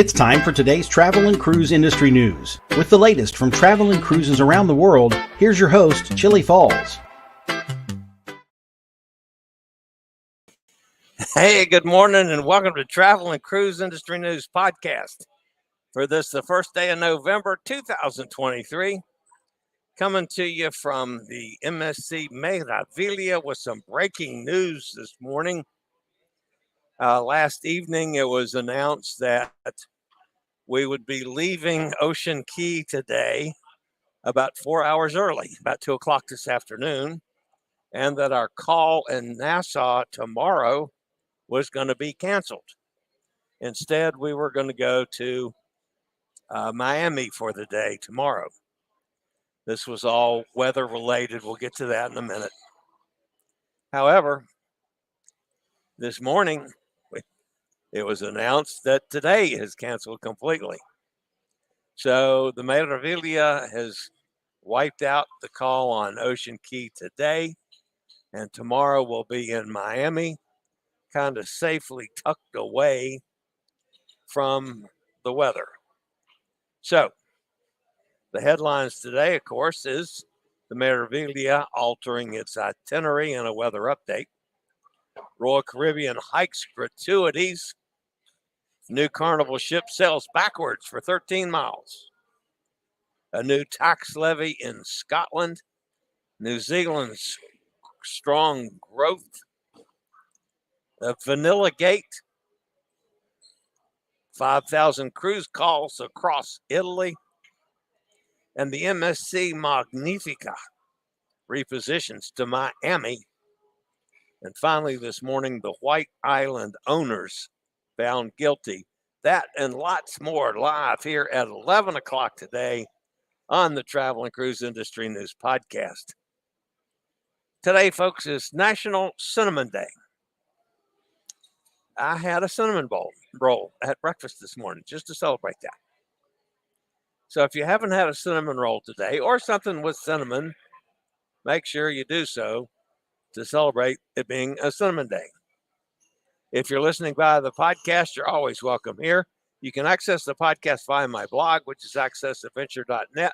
It's time for today's travel and cruise industry news. With the latest from travel and cruises around the world, here's your host, Chillie Falls. Hey, good morning and welcome to Travel and Cruise Industry News Podcast. For this, the first day of November 2023, coming to you from the MSC Meraviglia with some breaking news this morning. Last evening, it was announced that we would be leaving Ocean Cay today about 4 hours early, about 2 o'clock this afternoon, and that our call in Nassau tomorrow was going to be canceled. Instead, we were going to go to Miami for the day tomorrow. This was all weather related. We'll get to that in a minute. However, this morning, it was announced that today is canceled completely. So the Magnifica has wiped out the call on Ocean Cay today, and tomorrow we'll be in Miami, kind of safely tucked away from the weather. So the headlines today, of course, is the Meraviglia altering its itinerary and a weather update. Royal Caribbean hikes Gratuities. New Carnival ship sails backwards for 13 miles. A new tax levy in Scotland. New Zealand's strong growth. A Vanilla Gate. 5,000 cruise calls across Italy. And the MSC Magnifica repositions to Miami. And finally, this morning, the White Island owners found guilty. That and lots more live here at 11 o'clock today on the Travel and Cruise Industry News Podcast. Today, folks, is National Cinnamon Day. I had a cinnamon roll at breakfast this morning just to celebrate that. So if you haven't had a cinnamon roll today or something with cinnamon, make sure you do so to celebrate it being a cinnamon day. If you're listening via the podcast, you're always welcome here. You can access the podcast via my blog, which is accessadventure.net,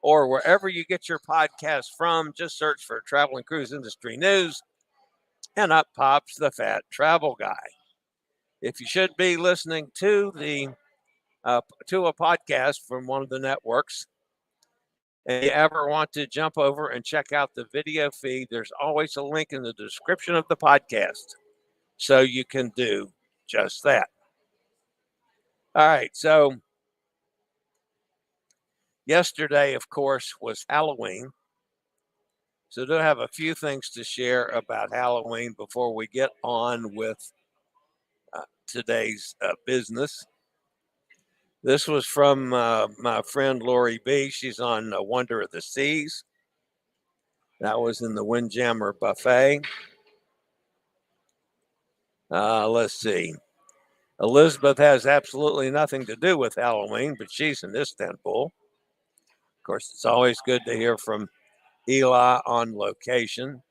or wherever you get your podcast from. Just search for Travel and Cruise Industry News, and up pops the Fat Travel Guy. If you should be listening to a podcast from one of the networks, and you ever want to jump over and check out the video feed, there's always a link in the description of the podcast, so you can do just that. All right, so yesterday, of course, was Halloween. So I do have a few things to share about Halloween before we get on with today's business. This was from my friend Lori B. She's on Wonder of the Seas. That was in the Windjammer Buffet. Let's see. Elizabeth has absolutely nothing to do with Halloween, but she's in Istanbul. Of course, it's always good to hear from Eli on location.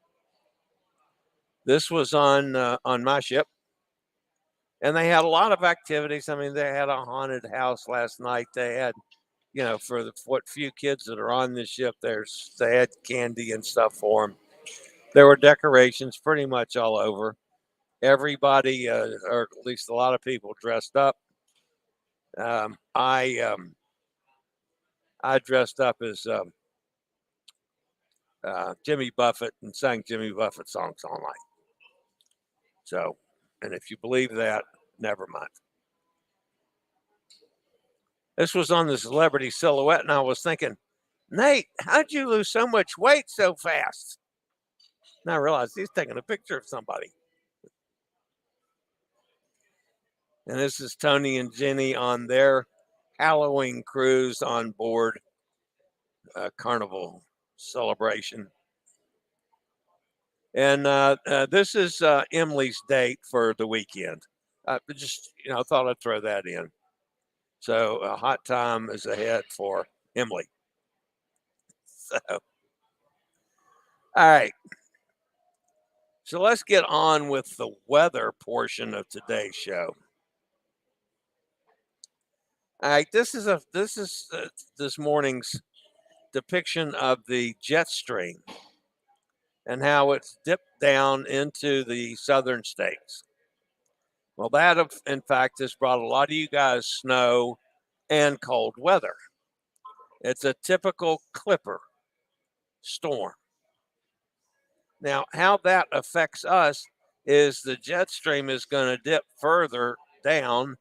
This was on my ship, and they had a lot of activities. I mean, they had a haunted house last night. They had, for the what few kids that are on this ship, they had candy and stuff for them. There were decorations pretty much all over. Everybody, or at least a lot of people, dressed up. I dressed up as Jimmy Buffett and sang Jimmy Buffett songs all night. So, and if you believe that, never mind. This was on the Celebrity Silhouette, and I was thinking, Nate, how'd you lose so much weight so fast? And I realized he's taking a picture of somebody. And this is Tony and Jenny on their Halloween cruise on board Carnival celebration. And this is Emily's date for the weekend. Just, thought I'd throw that in. So a hot time is ahead for Emily. So, all right. So let's get on with the weather portion of today's show. All right, this is this morning's depiction of the jet stream and how it's dipped down into the southern states. Well, that in fact has brought a lot of you guys snow and cold weather. It's a typical clipper storm. Now, how that affects us is the jet stream is going to dip further down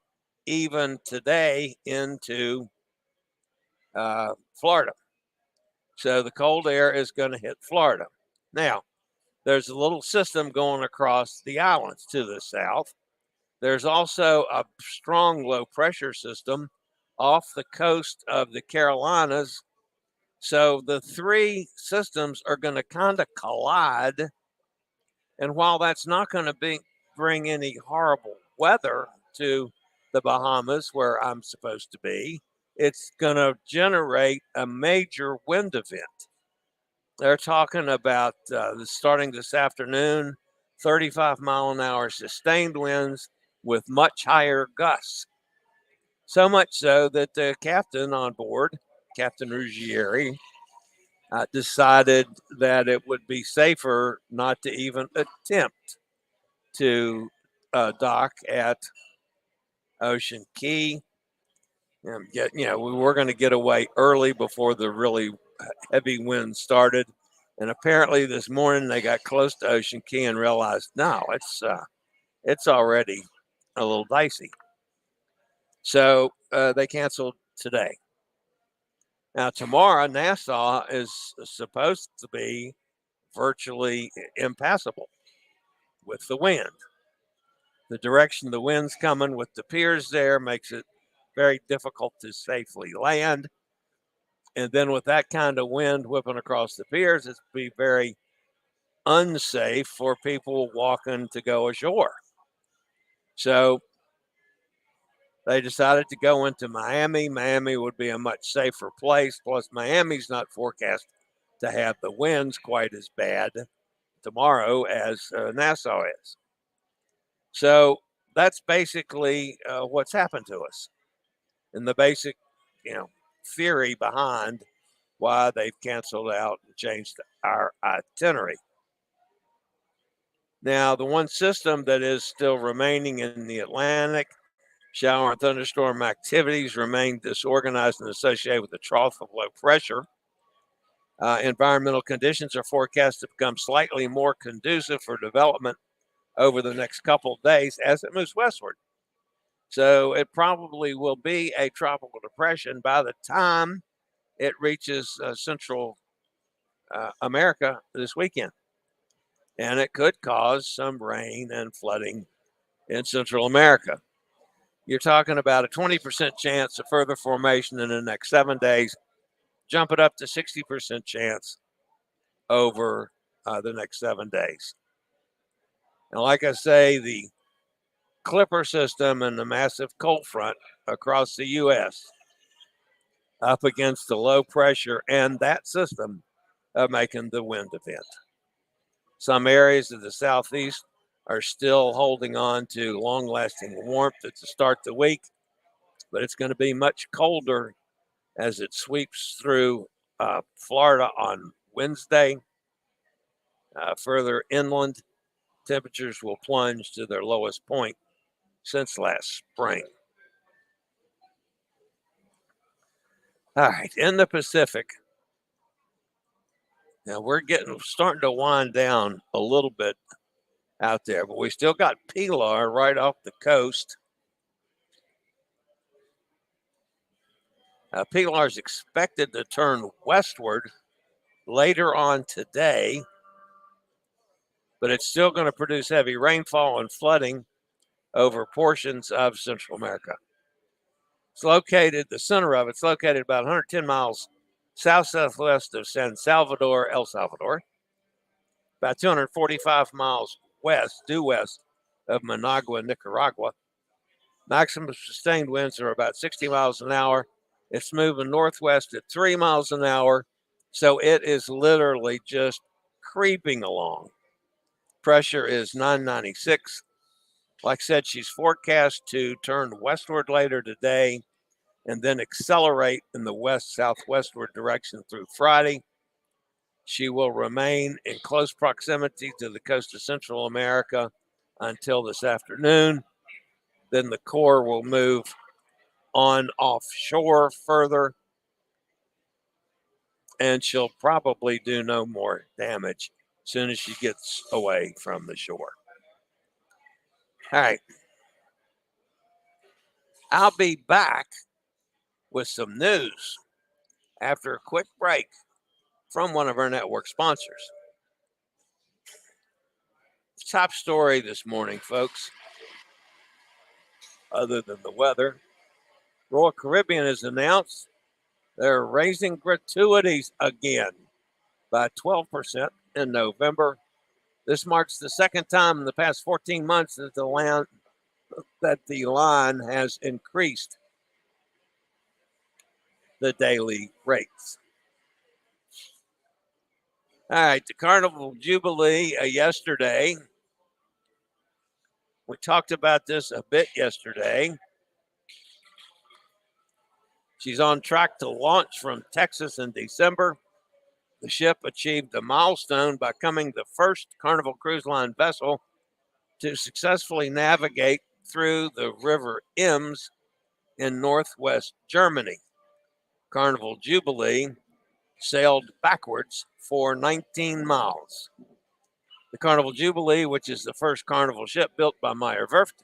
even today into Florida. So the cold air is going to hit Florida. Now, there's a little system going across the islands to the south. There's also a strong low pressure system off the coast of the Carolinas. So the three systems are going to kind of collide. And while that's not going to bring any horrible weather to the Bahamas, where I'm supposed to be, it's going to generate a major wind event. They're talking about starting this afternoon, 35-mile-an-hour sustained winds with much higher gusts. So much so that the captain on board, Captain Ruggieri, decided that it would be safer not to even attempt to dock at Ocean Cay. We were going to get away early before the really heavy wind started. And apparently this morning they got close to Ocean Cay and realized, no, it's already a little dicey. So they canceled today. Now, tomorrow, Nassau is supposed to be virtually impassable with the wind. The direction the wind's coming with the piers there makes it very difficult to safely land. And then with that kind of wind whipping across the piers, it's be very unsafe for people walking to go ashore. So they decided to go into Miami. Miami would be a much safer place. Plus, Miami's not forecast to have the winds quite as bad tomorrow as Nassau is. So that's basically what's happened to us. And the basic, theory behind why they've canceled out and changed our itinerary. Now, the one system that is still remaining in the Atlantic, shower and thunderstorm activities remain disorganized and associated with the trough of low pressure. Environmental conditions are forecast to become slightly more conducive for development over the next couple of days as it moves westward. So it probably will be a tropical depression by the time it reaches Central America this weekend. And it could cause some rain and flooding in Central America. You're talking about a 20% chance of further formation in the next 7 days, jump it up to 60% chance over the next 7 days. And like I say, the Clipper system and the massive cold front across the U.S. up against the low pressure and that system making the wind event. Some areas of the southeast are still holding on to long-lasting warmth to start the week, but it's going to be much colder as it sweeps through Florida on Wednesday. Further inland, temperatures will plunge to their lowest point since last spring. All right, in the Pacific, now we're starting to wind down a little bit out there, but we still got Pilar right off the coast. Pilar is expected to turn westward later on today, but it's still going to produce heavy rainfall and flooding over portions of Central America. It's located, the center of it's located about 110 miles south-southwest of San Salvador, El Salvador, about 245 miles due west of Managua, Nicaragua. Maximum sustained winds are about 60 miles an hour. It's moving northwest at 3 miles an hour, so it is literally just creeping along. Pressure is 996. Like I said, she's forecast to turn westward later today and then accelerate in the west-southwestward direction through Friday. She will remain in close proximity to the coast of Central America until this afternoon. Then the core will move on offshore further, and she'll probably do no more damage as soon as she gets away from the shore. All right. I'll be back with some news after a quick break from one of our network sponsors. Top story this morning, folks, other than the weather, Royal Caribbean has announced they're raising gratuities again by 12% in November. This marks the second time in the past 14 months that the line has increased the daily rates. All right, the Carnival Jubilee yesterday. We talked about this a bit yesterday. She's on track to launch from Texas in December. The ship achieved a milestone by becoming the first Carnival Cruise Line vessel to successfully navigate through the River Ems in northwest Germany. Carnival Jubilee sailed backwards for 19 miles. The Carnival Jubilee, which is the first Carnival ship built by Meyer Werft,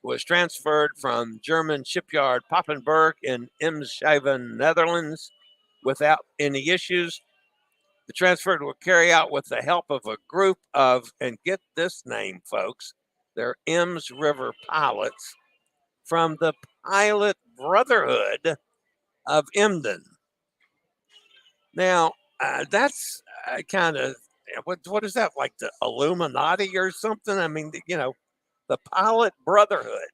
was transferred from German shipyard Papenburg in Eemshaven, Netherlands, without any issues. The transfer will carry out with the help of a group of, and get this name, folks, they're Ems River pilots from the Pilot Brotherhood of Emden. Now, that's kind of, what is that, like the Illuminati or something? I mean, the Pilot Brotherhood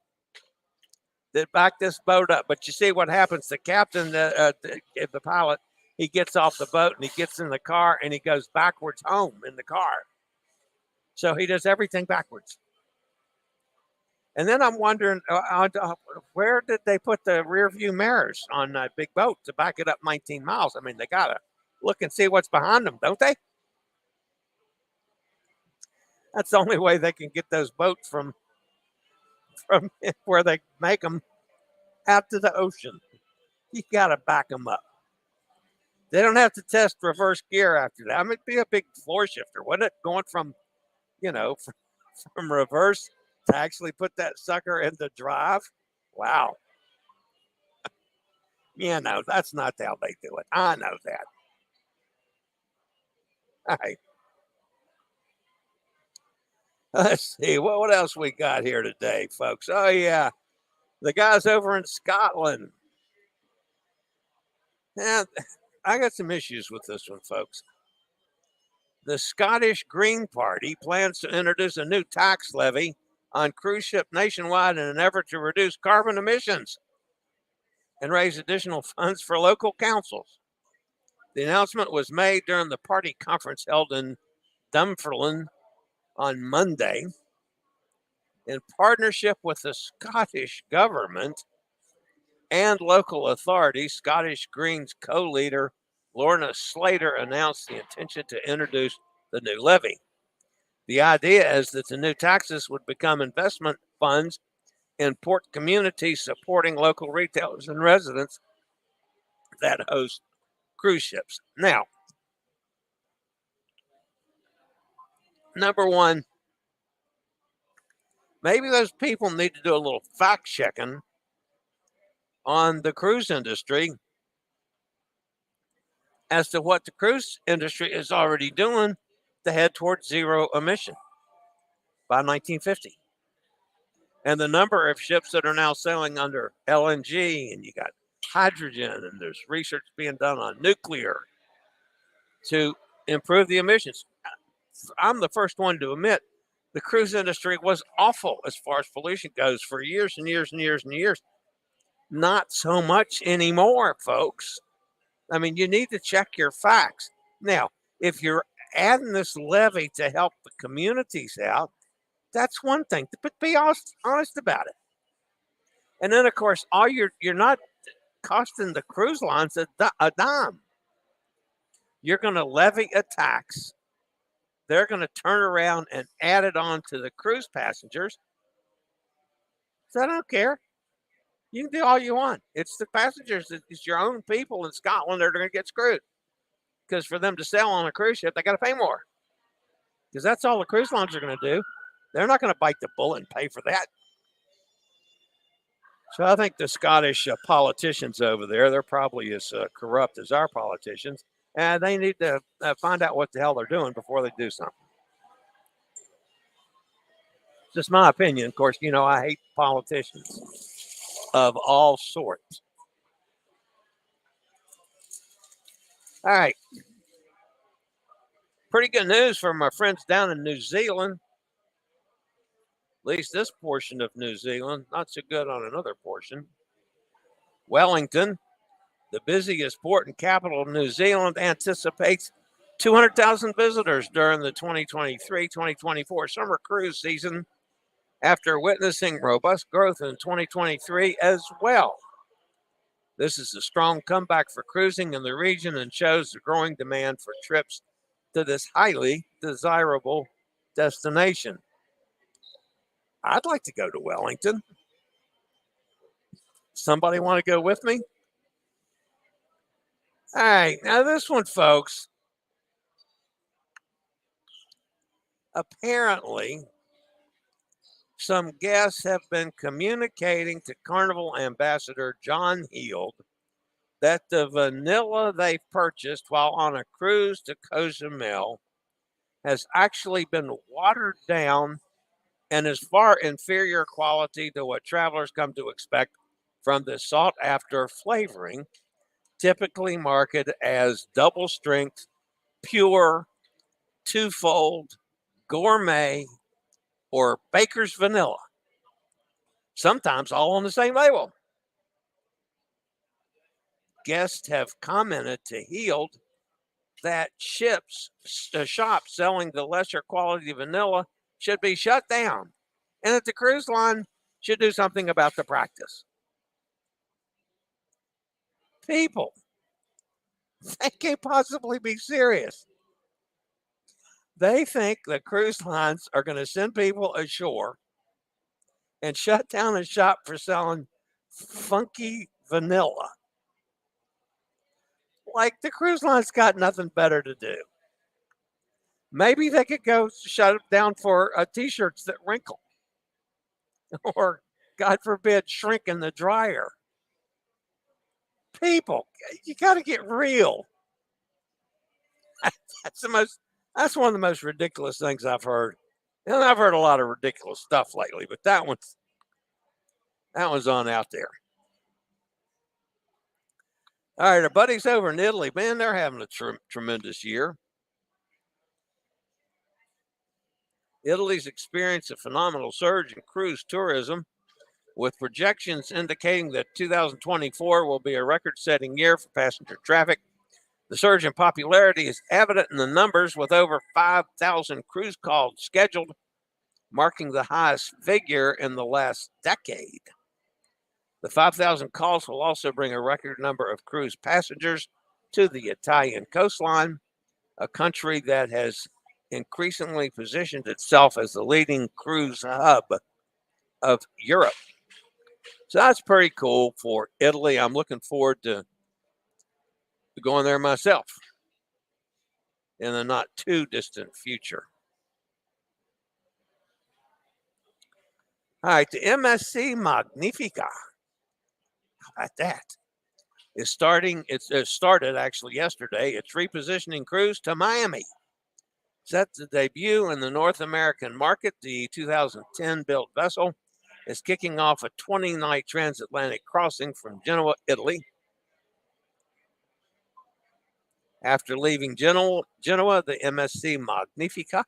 that backed this boat up. But you see what happens. The captain, the pilot, he gets off the boat and he gets in the car and he goes backwards home in the car. So he does everything backwards. And then I'm wondering, where did they put the rear view mirrors on that big boat to back it up 19 miles? I mean, they got to look and see what's behind them, don't they? That's the only way they can get those boats from where they make them out to the ocean. You got to back them up. They don't have to test reverse gear after that. I mean, it'd be a big floor shifter, wouldn't it? Going from reverse to actually put that sucker into drive. Wow. That's not how they do it. I know that. All right. Let's see. What else we got here today, folks? Oh, yeah. The guys over in Scotland. Now, I got some issues with this one, folks. The Scottish Green Party plans to introduce a new tax levy on cruise ship nationwide in an effort to reduce carbon emissions and raise additional funds for local councils. The announcement was made during the party conference held in Dunfermline on Monday. In partnership with the Scottish government and local authorities, Scottish Greens co-leader Lorna Slater announced the intention to introduce the new levy. The idea is that the new taxes would become investment funds in port communities supporting local retailers and residents that host cruise ships. Now, number one, maybe those people need to do a little fact checking on the cruise industry as to what the cruise industry is already doing to head towards zero emission by 1950. And the number of ships that are now sailing under LNG, and you got hydrogen, and there's research being done on nuclear to improve the emissions. I'm the first one to admit the cruise industry was awful as far as pollution goes for years and years and years and years. Not so much anymore, folks. I mean, you need to check your facts. Now, if you're adding this levy to help the communities out, that's one thing, but be honest about it. And then, of course, you're not costing the cruise lines a dime. You're going to levy a tax. They're going to turn around and add it on to the cruise passengers. So I don't care. You can do all you want. It's the passengers. It's your own people in Scotland that are going to get screwed. Because for them to sail on a cruise ship, they got to pay more. Because that's all the cruise lines are going to do. They're not going to bite the bullet and pay for that. So I think the Scottish politicians over there, they're probably as corrupt as our politicians. And they need to find out what the hell they're doing before they do something. Just my opinion. Of course, I hate politicians of all sorts. All right. Pretty good news from our friends down in New Zealand. At least this portion of New Zealand. Not so good on another portion. Wellington, the busiest port and capital of New Zealand, anticipates 200,000 visitors during the 2023-2024 summer cruise season after witnessing robust growth in 2023 as well. This is a strong comeback for cruising in the region and shows the growing demand for trips to this highly desirable destination. I'd like to go to Wellington. Somebody want to go with me? All right, now this one, folks. Apparently, some guests have been communicating to Carnival ambassador John Heald that the vanilla they purchased while on a cruise to Cozumel has actually been watered down and is far inferior quality to what travelers come to expect from the sought-after flavoring, typically marketed as double-strength, pure, twofold, gourmet, or baker's vanilla, sometimes all on the same label. Guests have commented to Heald that shops selling the lesser quality vanilla should be shut down and that the cruise line should do something about the practice. People, they can't possibly be serious. They think the cruise lines are going to send people ashore and shut down a shop for selling funky vanilla. Like the cruise line's got nothing better to do. Maybe they could go shut it down for t-shirts that wrinkle or, God forbid, shrink in the dryer. People, you got to get real. That's one of the most ridiculous things I've heard. And I've heard a lot of ridiculous stuff lately, but that one's on out there. All right, our buddies over in Italy, man, they're having a tremendous year. Italy's experienced a phenomenal surge in cruise tourism, with projections indicating that 2024 will be a record-setting year for passenger traffic. The surge in popularity is evident in the numbers, with over 5,000 cruise calls scheduled, marking the highest figure in the last decade. The 5,000 calls will also bring a record number of cruise passengers to the Italian coastline, a country that has increasingly positioned itself as the leading cruise hub of Europe. So that's pretty cool for Italy. I'm looking forward to going there myself in the not too distant future. All right, the MSC Magnifica. How about that? It's started actually yesterday. It's repositioning cruise to Miami. Set to debut in the North American market, the 2010 built vessel is kicking off a 20-night transatlantic crossing from Genoa, Italy. After leaving Genoa, the MSC Magnifica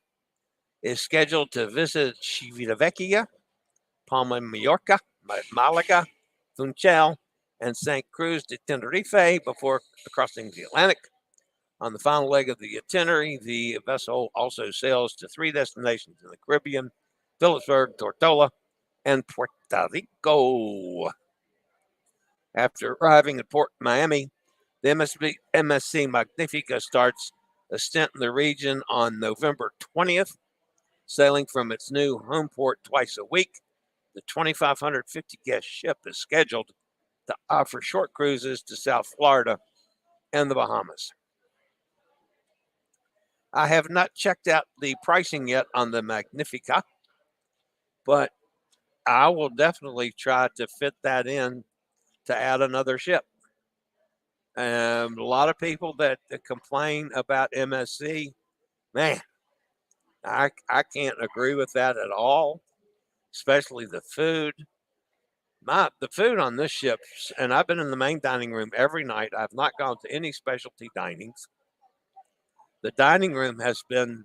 is scheduled to visit Civitavecchia, Palma Mallorca, Malaga, Funchal, and St. Cruz de Tenerife before crossing the Atlantic. On the final leg of the itinerary, the vessel also sails to 3 destinations in the Caribbean: Phillipsburg, Tortola, and Puerto Rico. After arriving at Port Miami, the MSC Magnifica starts a stint in the region on November 20th, sailing from its new home port twice a week. The 2,550 guest ship is scheduled to offer short cruises to South Florida and the Bahamas. I have not checked out the pricing yet on the Magnifica, but I will definitely try to fit that in to add another ship. A lot of people that complain about MSC, man, I can't agree with that at all, especially the food. The food on this ship, and I've been in the main dining room every night. I've not gone to any specialty dinings. The dining room has been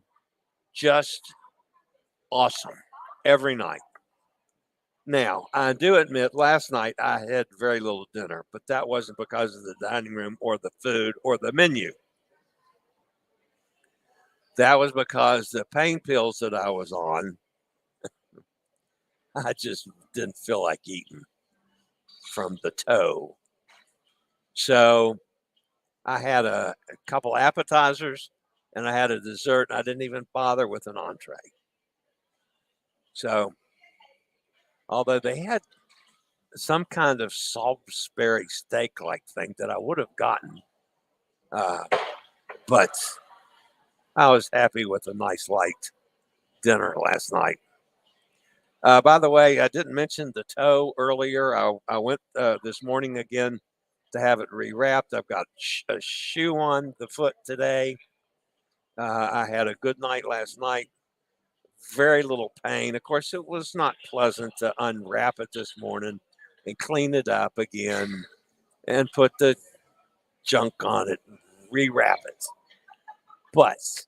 just awesome every night. Now, I do admit last night I had very little dinner, but that wasn't because of the dining room or the food or the menu. That was because the pain pills that I was on, I just didn't feel like eating from the toe. So I had a couple appetizers and I had a dessert. And I didn't even bother with an entree. So, although they had some kind of Salisbury steak-like thing that I would have gotten, but I was happy with a nice light dinner last night. By the way, I didn't mention the toe earlier. I went this morning again to have it rewrapped. I've got a shoe on the foot today. I had a good night last night. Very little pain. Of course, it was not pleasant to unwrap it this morning and clean it up again and put the junk on it and rewrap it. But it's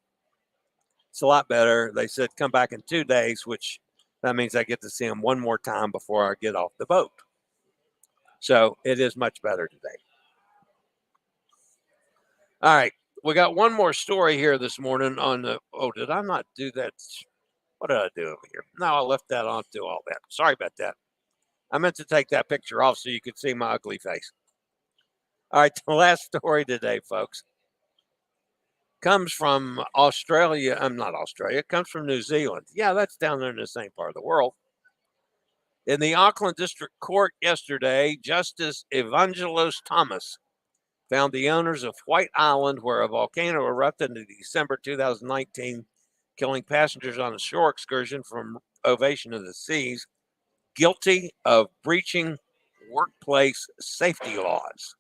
a lot better. They said come back in 2 days, which that means I get to see them one more time before I get off the boat. So it is much better today. All right. We got one more story here this morning on the, did I not do that? What did I do over here? No, I left that on to do all that. Sorry about that. I meant to take that picture off so you could see my ugly face. All right. The last story today, folks, comes from Australia. I'm not Australia. It comes from New Zealand. Yeah, that's down there in the same part of the world. In the Auckland District Court yesterday, Justice Evangelos Thomas found the owners of White Island, where a volcano erupted in December 2019, killing passengers on a shore excursion from Ovation of the Seas, guilty of breaching workplace safety laws.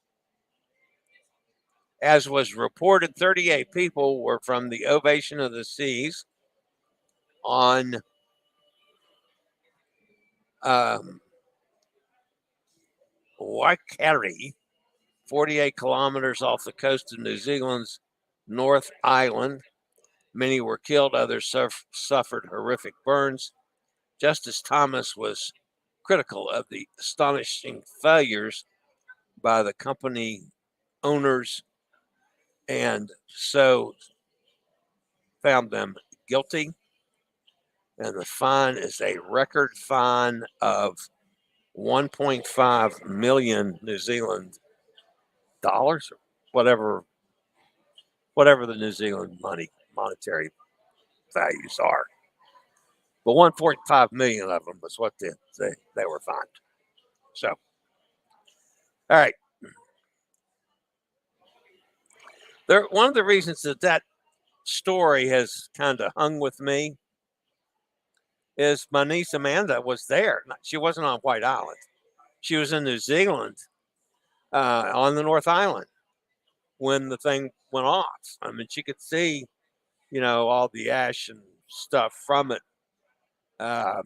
As was reported, 38 people were from the Ovation of the Seas on Waikari, 48 kilometers off the coast of New Zealand's North Island. Many were killed, others suffered horrific burns. Justice Thomas was critical of the astonishing failures by the company owners and so found them guilty. And the fine is a record fine of 1.5 million New Zealand dollars, or whatever the New Zealand monetary values are. But 1.5 million of them was what they were fined. So, all right. One of the reasons that story has kind of hung with me is my niece Amanda was there. She wasn't on White Island. She was in New Zealand on the North Island when the thing went off. I mean, she could see, all the ash and stuff from it.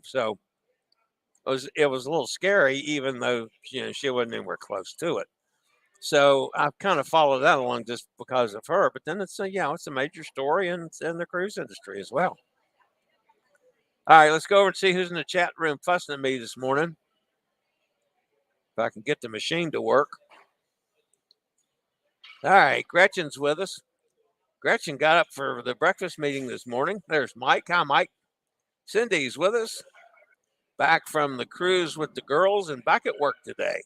So it was a little scary, even though, she wasn't anywhere close to it. So I've kind of followed that along just because of her. But then it's a major story in the cruise industry as well. All right, let's go over and see who's in the chat room fussing at me this morning. If I can get the machine to work. All right, Gretchen's with us. Gretchen got up for the breakfast meeting this morning. There's Mike. Hi, Mike. Cindy's with us. Back from the cruise with the girls and back at work today.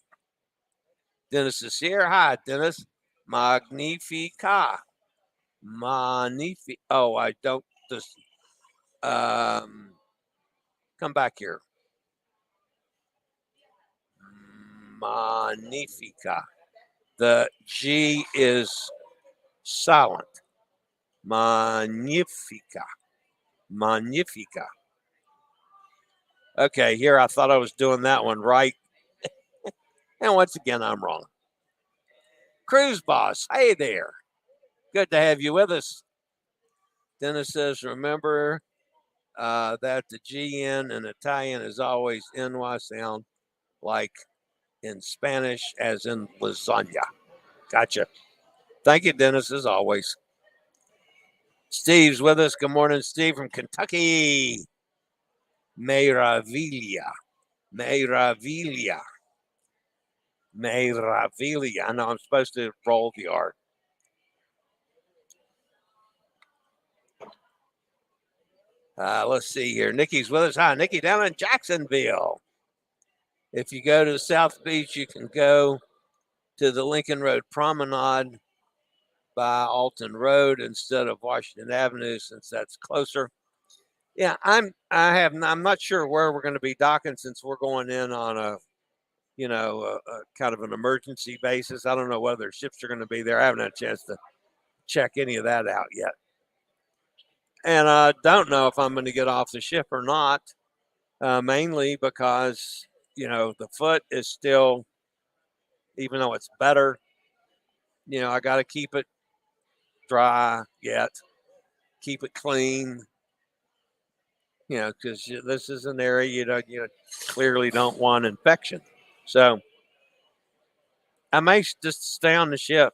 Dennis is here. Hi, Dennis. Magnifica. Magnifica. Oh, I don't just come back here. Magnifica. The G is silent. Magnifica. Magnifica. Okay, here I thought I was doing that one right. And once again, I'm wrong. Cruise Boss, hey there. Good to have you with us. Dennis says, remember that the GN in Italian is always NY sound, like in Spanish, as in lasagna. Gotcha. Thank you, Dennis, as always. Steve's with us. Good morning, Steve from Kentucky. Meraviglia. Meraviglia. Meraviglia. I know I'm supposed to roll the R. Let's see here. Nikki's with us. Hi, Nikki, down in Jacksonville. If you go to the South Beach, you can go to the Lincoln Road Promenade by Alton Road instead of Washington Avenue, since that's closer. Yeah, I'm not sure where we're going to be docking, since we're going in on a kind of an emergency basis. I don't know whether ships are going to be there. I haven't had a chance to check any of that out yet. And I don't know if I'm going to get off the ship or not, mainly because, the foot is still, even though it's better, I got to keep it dry yet, keep it clean, because this is an area you clearly don't want infection. So I may just stay on the ship.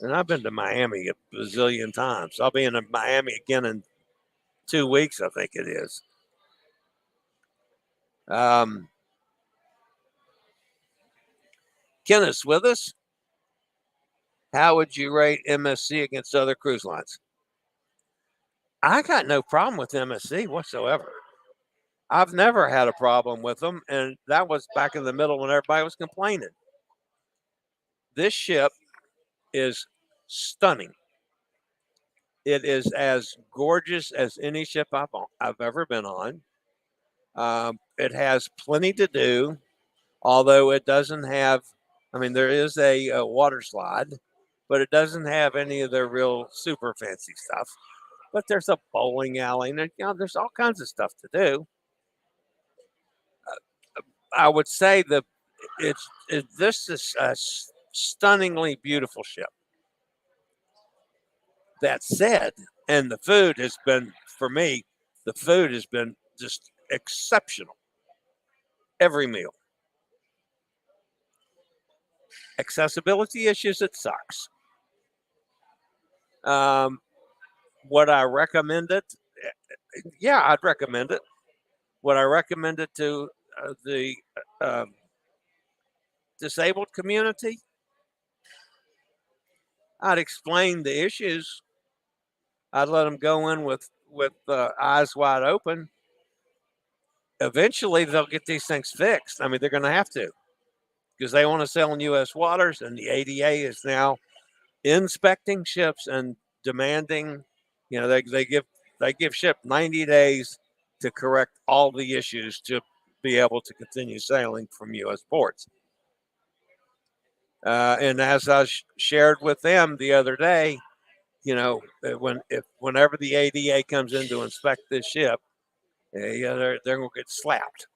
And I've been to Miami a bazillion times. I'll be in Miami again in 2 weeks, I think it is. Kenneth's with us. How would you rate MSC against other cruise lines? I got no problem with MSC whatsoever. I've never had a problem with them, and that was back in the middle when everybody was complaining. This ship is stunning. It is as gorgeous as any ship I've ever been on. It has plenty to do, although it doesn't have, there is a water slide, but it doesn't have any of the real super fancy stuff. But there's a bowling alley, and there's all kinds of stuff to do. I would say this is a stunningly beautiful ship. That said, and the food has been, for me, the food has been just exceptional. Every meal. Accessibility issues, it sucks. Would I recommend it? Yeah, I'd recommend it. Would I recommend it to the disabled community? I'd explain the issues. I'd let them go in with eyes wide open. Eventually, they'll get these things fixed. They're going to have to, because they want to sail in U.S. waters, and the ADA is now inspecting ships and demanding. They give ship 90 days to correct all the issues to be able to continue sailing from U.S. ports. And as I shared with them the other day, whenever the ADA comes in to inspect this ship, they're going to get slapped.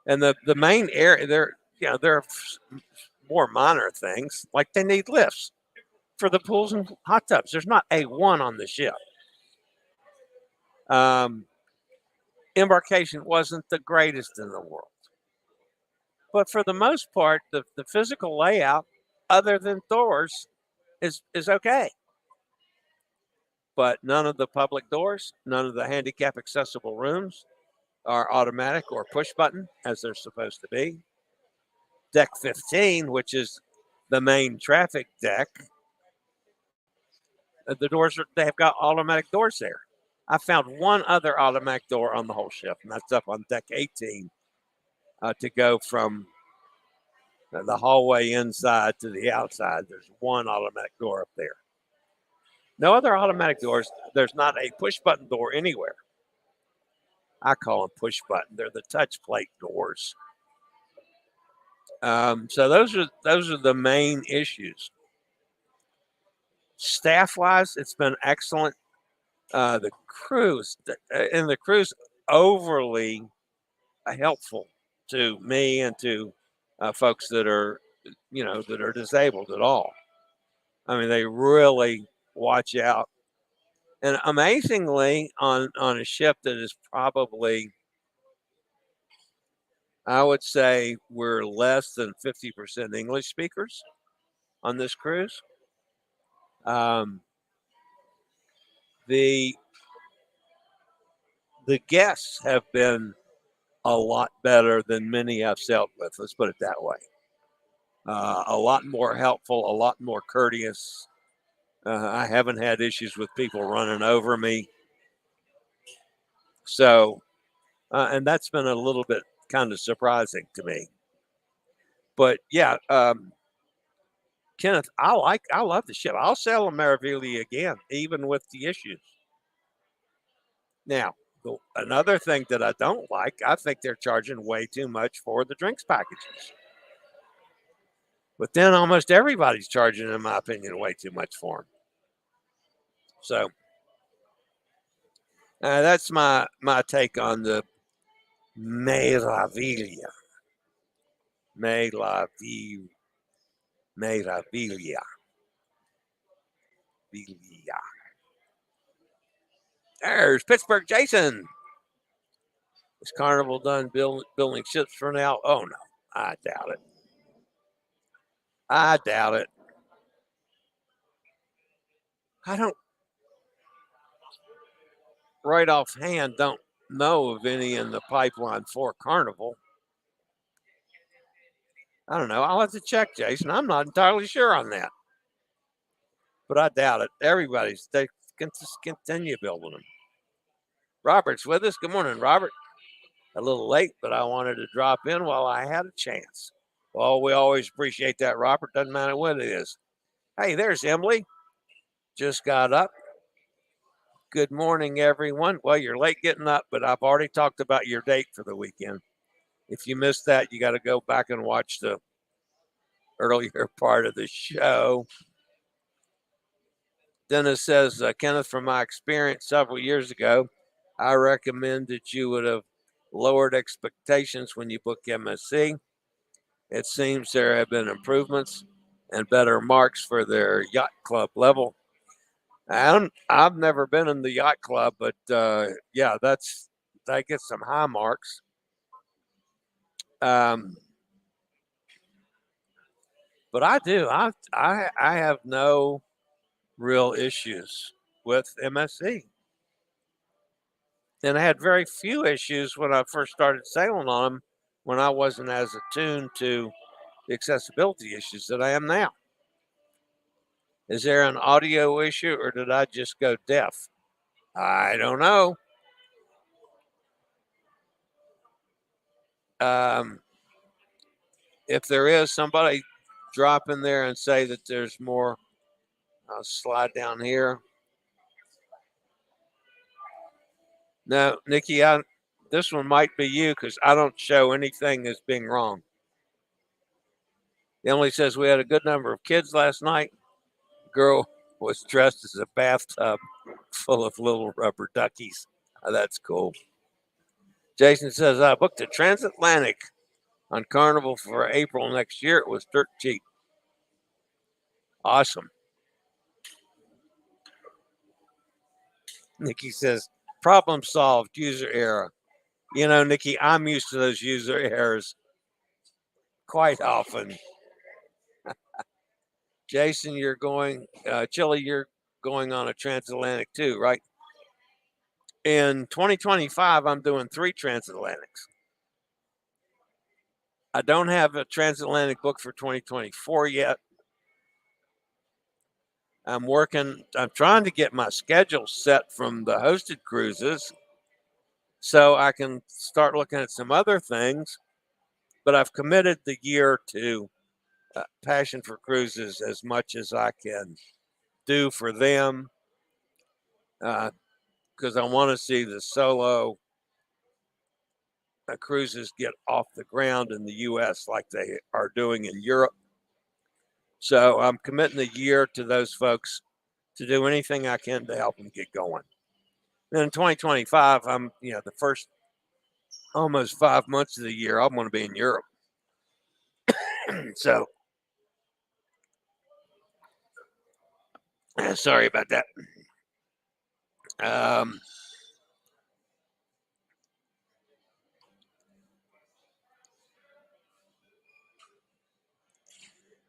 And the main area, there are more minor things, like they need lifts for the pools and hot tubs. There's not a one on the ship. Embarkation wasn't the greatest in the world. But for the most part, the physical layout, other than doors, is okay. But none of the public doors, none of the handicap accessible rooms are automatic or push button, as they're supposed to be. Deck 15, which is the main traffic deck, the doors they've got automatic doors there. I found one other automatic door on the whole ship, and that's up on deck 18 to go from the hallway inside to the outside, there's one automatic door up there. No other automatic doors. There's not a push button door anywhere. I call them push button. They're the touch plate doors. So those are the main issues. Staff wise, it's been excellent. The cruise overly helpful to me and to folks that are disabled at all. I mean, they really watch out. And amazingly, on a ship that is probably, I would say we're less than 50% English speakers on this cruise. The guests have been a lot better than many I've sailed with. Let's put it that way. A lot more helpful, a lot more courteous. I haven't had issues with people running over me. So, and that's been a little bit kind of surprising to me. But yeah, Kenneth, I love the ship. I'll sail a Meraviglia again, even with the issues. Now, another thing that I don't like, I think they're charging way too much for the drinks packages. But then almost everybody's charging, in my opinion, way too much for them. So that's my take on the Meraviglia. Meraviglia. There's Pittsburgh Jason. Is Carnival done building ships for now? Oh, no. I doubt it. I don't, right offhand, don't know of any in the pipeline for Carnival. I don't know. I'll have to check, Jason. I'm not entirely sure on that. But I doubt it. They can just continue building them. Robert's with us. Good morning, Robert. A little late, but I wanted to drop in while I had a chance. Well, we always appreciate that, Robert. Doesn't matter what it is. Hey, there's Emily. Just got up. Good morning, everyone. Well, you're late getting up, but I've already talked about your date for the weekend. If you missed that, you got to go back and watch the earlier part of the show. Dennis says, Kenneth, from my experience several years ago, I recommend that you would have lowered expectations when you book MSC. It seems there have been improvements and better marks for their yacht club level. I've never been in the yacht club, but yeah, they get some high marks. But I do. I have no real issues with MSC. And I had very few issues when I first started sailing on them when I wasn't as attuned to the accessibility issues that I am now. Is there an audio issue or did I just go deaf? I don't know. If there is, somebody drop in there and say that there's more. I'll slide down here. No, Nikki, this one might be you because I don't show anything as being wrong. Emily says we had a good number of kids last night. Girl was dressed as a bathtub full of little rubber duckies. Oh, that's cool. Jason says I booked a transatlantic on Carnival for April next year. It was dirt cheap. Awesome. Nikki says, problem solved, user error. You know, Nikki, I'm used to those user errors quite often. Jason, you're going, Chillie, you're going on a transatlantic too, right? In 2025, I'm doing 3 transatlantics. I don't have a transatlantic book for 2024 yet. I'm trying to get my schedule set from the hosted cruises so I can start looking at some other things, but I've committed the year to passion for cruises as much as I can do for them, because I want to see the solo cruises get off the ground in the U.S. like they are doing in Europe. So I'm committing a year to those folks to do anything I can to help them get going. Then in 2025, I'm, the first almost 5 months of the year, I'm going to be in Europe. So, sorry about that.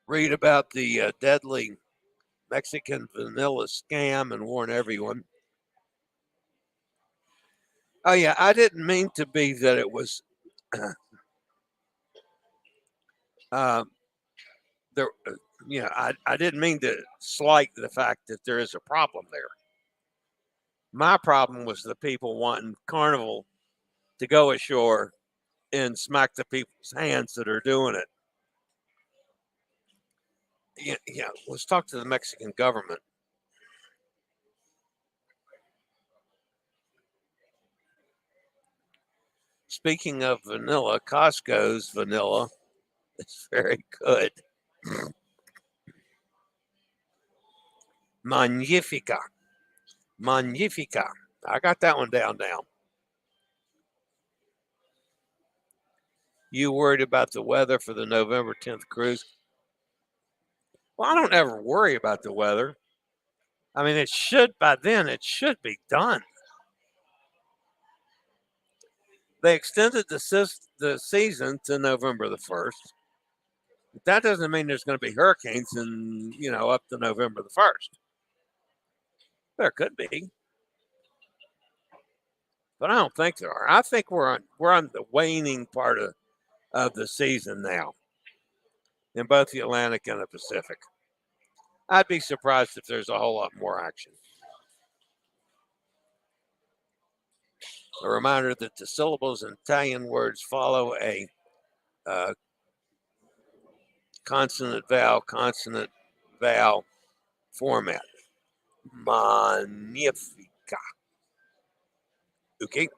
Read about the deadly Mexican vanilla scam and warn everyone. Oh, yeah, I didn't mean to be that it was there. I didn't mean to slight the fact that there is a problem there. My problem was the people wanting Carnival to go ashore and smack the people's hands that are doing it. Yeah, let's talk to the Mexican government. Speaking of vanilla, Costco's vanilla is very good. Magnifica. Magnifica. I got that one down. You worried about the weather for the November 10th cruise? Well, I don't ever worry about the weather. I mean, by then, it should be done. They extended the season to November the 1st. But that doesn't mean there's going to be hurricanes up to November the 1st. There could be. But I don't think there are. I think we're on the waning part of the season now in both the Atlantic and the Pacific. I'd be surprised if there's a whole lot more action. A reminder that the syllables in Italian words follow a consonant vowel format. Magnifica. Okay.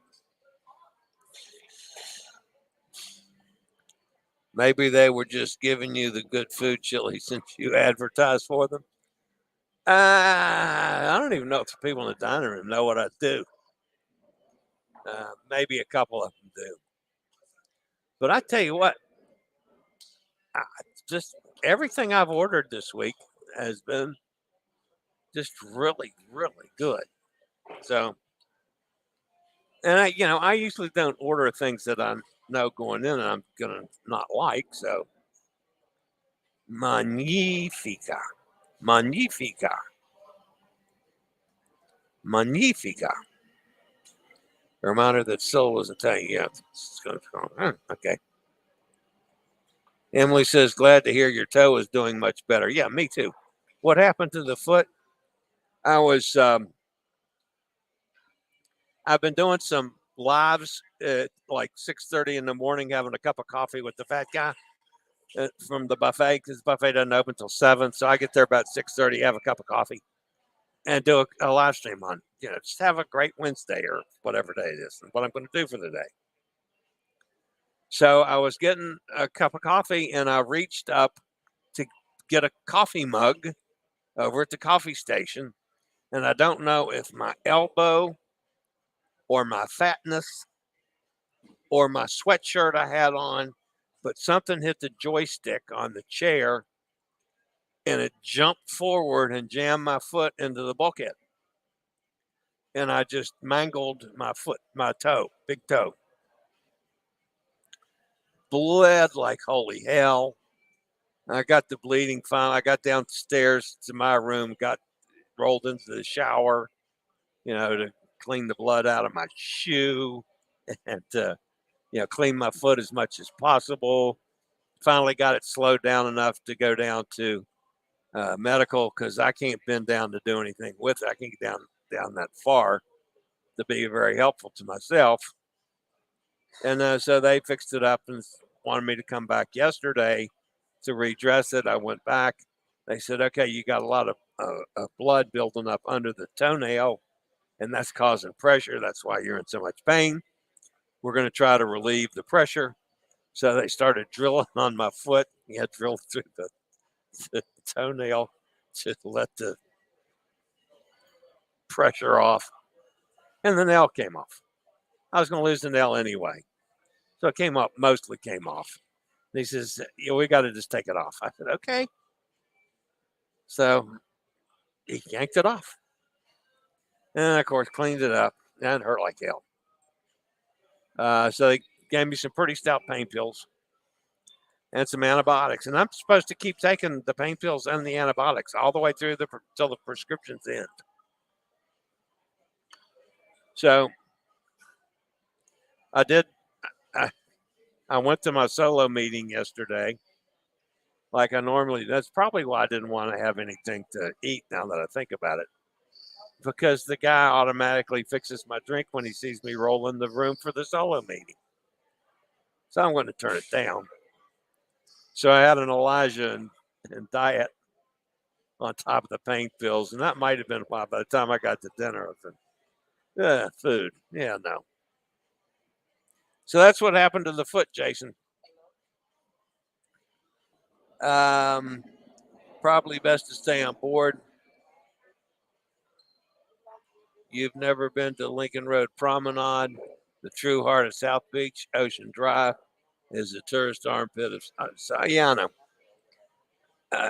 Maybe they were just giving you the good food, Chillie, since you advertised for them. I don't even know if the people in the dining room know what I do. Maybe a couple of them do. But I tell you what, just everything I've ordered this week has been just really, really good. So, and I usually don't order things that I know going in and I'm going to not like. So, Magnifica. Magnifica. Magnifica. A reminder that Syl was Italian. Yeah, it's going to okay. Emily says, glad to hear your toe is doing much better. Yeah, me too. What happened to the foot? I've been doing some lives at like 6:30 in the morning, having a cup of coffee with the fat guy from the buffet, because the buffet doesn't open until 7. So I get there about 6:30, have a cup of coffee, and do a live stream on, just have a great Wednesday or whatever day it is, and what I'm going to do for the day. So I was getting a cup of coffee, and I reached up to get a coffee mug over at the coffee station, and I don't know if my elbow or my fatness or my sweatshirt I had on, but something hit the joystick on the chair, and it jumped forward and jammed my foot into the bulkhead. And I just mangled my foot, my toe, big toe. Bled like holy hell. I got the bleeding fine. I got downstairs to my room, got rolled into the shower, to clean the blood out of my shoe and clean my foot as much as possible. Finally got it slowed down enough to go down to medical, because I can't bend down to do anything with it. I can't get down that far to be very helpful to myself. And so they fixed it up and wanted me to come back yesterday to redress it. I went back. They said, okay, you got a lot of blood building up under the toenail, and that's causing pressure. That's why you're in so much pain. We're going to try to relieve the pressure. So they started drilling on my foot. You had drilled through the toenail to let the pressure off. And the nail came off. I was going to lose the nail anyway. So it mostly came off. And he says, we got to just take it off. I said, okay. So he yanked it off. And, of course, cleaned it up. And it hurt like hell. So they gave me some pretty stout pain pills and some antibiotics. And I'm supposed to keep taking the pain pills and the antibiotics all the way through till the prescriptions end. So I did. I went to my solo meeting yesterday like I normally. That's probably why I didn't want to have anything to eat now that I think about it. Because the guy automatically fixes my drink when he sees me roll in the room for the solo meeting. So I'm going to turn it down. So I had an Elijah and diet on top of the pain pills. And that might have been why by the time I got to dinner, I said, food. Yeah, no. So that's what happened to the foot, Jason. Probably best to stay on board. You've never been to Lincoln Road Promenade, the true heart of South Beach. Ocean Drive is the tourist armpit of Sayana.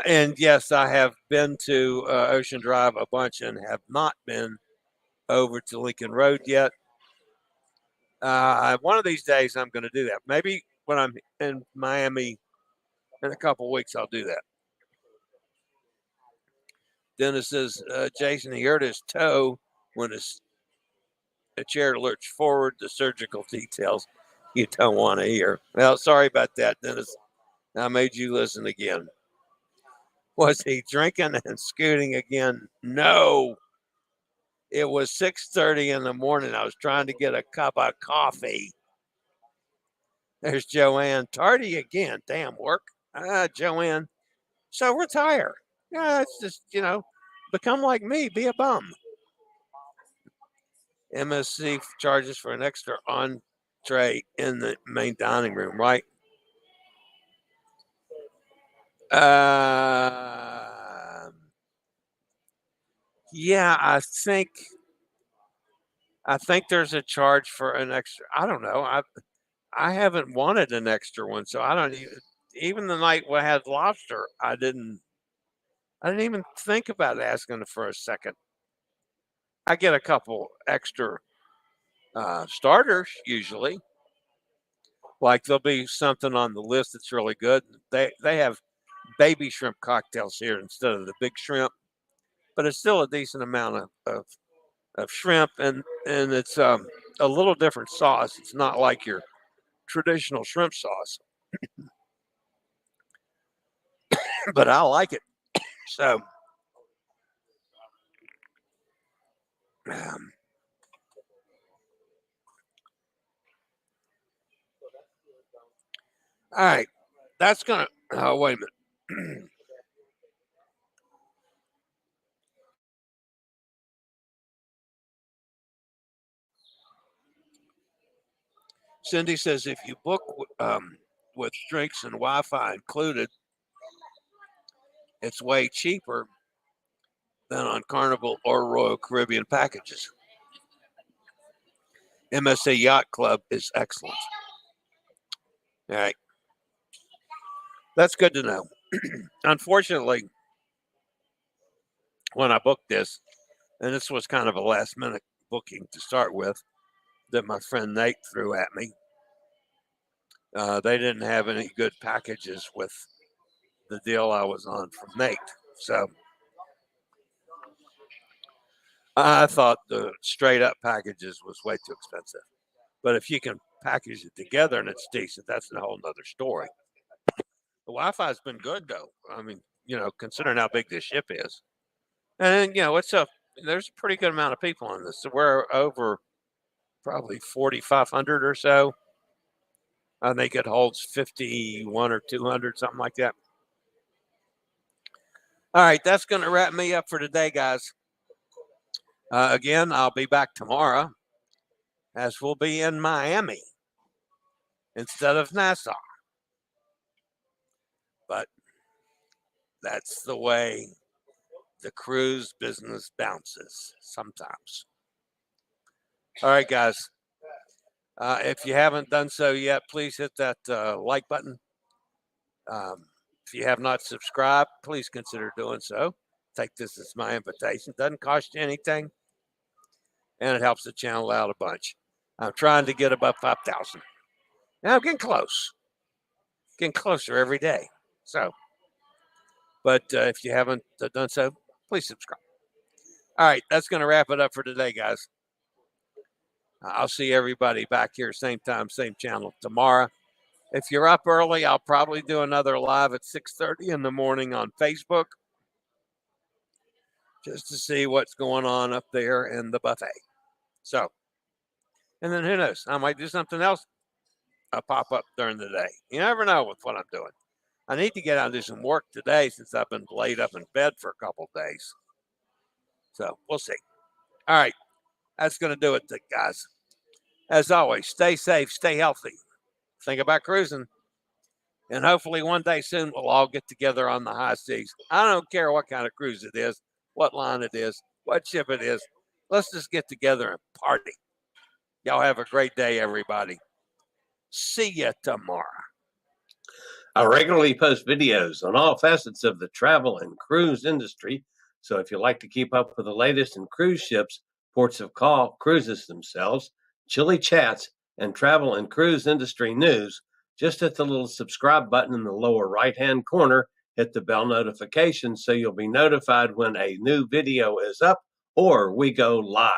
And yes, I have been to Ocean Drive a bunch and have not been over to Lincoln Road yet. One of these days, I'm going to do that. Maybe when I'm in Miami in a couple of weeks, I'll do that. Dennis says, Jason, he hurt his toe when a chair lurched forward. The surgical details you don't want to hear. Well, sorry about that, Dennis. I made you listen again. Was he drinking and scooting again? No. It was 6:30 in the morning. I was trying to get a cup of coffee. There's Joanne. Tardy again. Damn work. Joanne. So retire. Yeah, it's just, become like me. Be a bum. MSC charges for an extra entree in the main dining room, right? Yeah, I think there's a charge for an extra. I don't know. I haven't wanted an extra one, so I don't even the night we had lobster, I didn't even think about asking for a second. I get a couple extra starters usually. Like there'll be something on the list that's really good. They have baby shrimp cocktails here instead of the big shrimp, but it's still a decent amount of shrimp, and it's a little different sauce. It's not like your traditional shrimp sauce, but I like it. So all right, that's gonna. Oh, wait a minute. Cindy says if you book with drinks and Wi-Fi included, it's way cheaper than on Carnival or Royal Caribbean packages. MSC Yacht Club is excellent. All right. That's good to know. Unfortunately, when I booked this, and this was kind of a last minute booking to start with that my friend Nate threw at me, they didn't have any good packages with the deal I was on from Nate. So I thought the straight up packages was way too expensive. But if you can package it together and it's decent, that's a whole nother story. The Wi-Fi has been good though. I mean, considering how big this ship is. And there's a pretty good amount of people on this. So we're over probably 4,500 or so. I think it holds 51 or 200, something like that. All right, that's going to wrap me up for today, guys. Again, I'll be back tomorrow, as we'll be in Miami instead of Nassau. But that's the way the cruise business bounces sometimes. All right, guys. If you haven't done so yet, please hit that like button. If you have not subscribed, please consider doing so. Take this as my invitation. Doesn't cost you anything, and it helps the channel out a bunch. I'm trying to get above 5,000. Now I'm getting close. Getting closer every day. So, but if you haven't done so, please subscribe. All right, that's going to wrap it up for today, guys. I'll see everybody back here, same time, same channel tomorrow. If you're up early, I'll probably do another live at 6:30 in the morning on Facebook, just to see what's going on up there in the buffet. So, and then who knows? I might do something else. I'll pop up during the day. You never know with what I'm doing. I need to get out and do some work today since I've been laid up in bed for a couple of days. So we'll see. All right. That's going to do it, guys. As always, stay safe, stay healthy. Think about cruising. And hopefully one day soon we'll all get together on the high seas. I don't care what kind of cruise it is, what line it is, what ship it is. Let's just get together and party. Y'all have a great day, everybody. See you tomorrow. I regularly post videos on all facets of the travel and cruise industry. So if you like to keep up with the latest in cruise ships, ports of call, cruises themselves, Chillie chats, and travel and cruise industry news, just hit the little subscribe button in the lower right-hand corner, hit the bell notification so you'll be notified when a new video is up or we go live.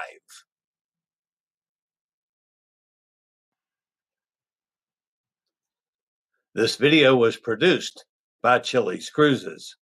This video was produced by Chillie's Cruises.